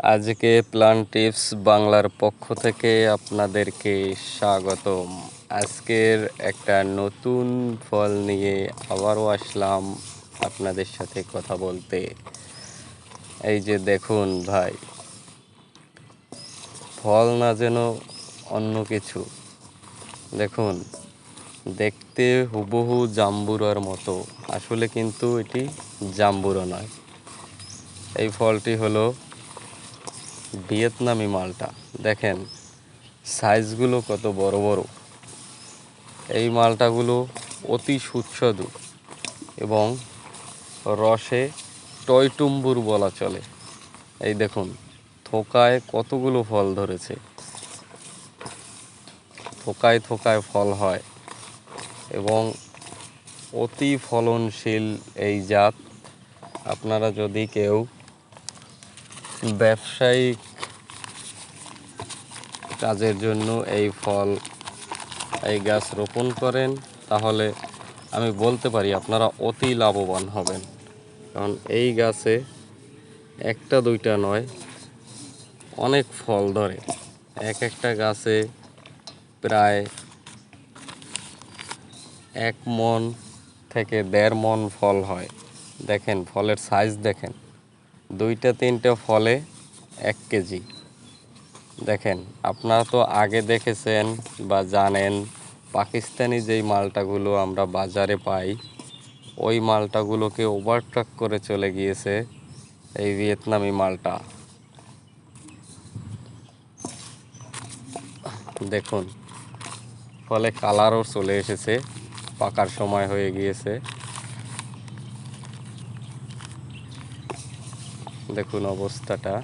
আজকে plant tips বাংলার পক্ষ থেকে আপনাদেরকে স্বাগতম। আজকের একটা নতুন ফল নিয়ে আবারও আসলাম আপনাদের সাথে কথা বলতে। এই যে দেখুন ভাই, ফল না যেন অন্য কিছু। দেখুন, দেখতে হুবহু জাম্বুরার মতো, আসলে কিন্তু এটি জাম্বুরা নয়। এই ফলটি হলো ভিয়েতনামি মালটা। দেখেন সাইজগুলো কত বড় বড়। এই মালটাগুলো অতি সুস্বাদু এবং রসে টইটুম্বুর বলা চলে। এই দেখুন থোকায় কতগুলো ফল ধরেছে, থোকায় থোকায় ফল হয় এবং অতি ফলনশীল এই জাত। আপনারা যদি কেউ ব্যবসায়িক কাজের জন্য এই গাছ রোপণ করেন, তাহলে আমি বলতে পারি আপনারা অতি লাভবান হবেন। কারণ এই গাছে একটা দুইটা নয়, অনেক ফল ধরে। একটা গাছে প্রায় 1 মণ থেকে 1.5 মণ ফল হয়। দেখেন ফলের সাইজ দেখেন, 2টা 3টে ফলে 1 কেজি। দেখেন আপনারা তো আগে দেখেছেন বা জানেন, পাকিস্তানি যেই মালটাগুলো আমরা বাজারে পাই, ওই মালটাগুলোকে ওভারটেক করে চলে গিয়েছে এই ভিয়েতনামি মালটা। দেখুন ফলে কালারও চলে এসেছে, পাকার সময় হয়ে গিয়েছে। দেখুন অবস্থাটা।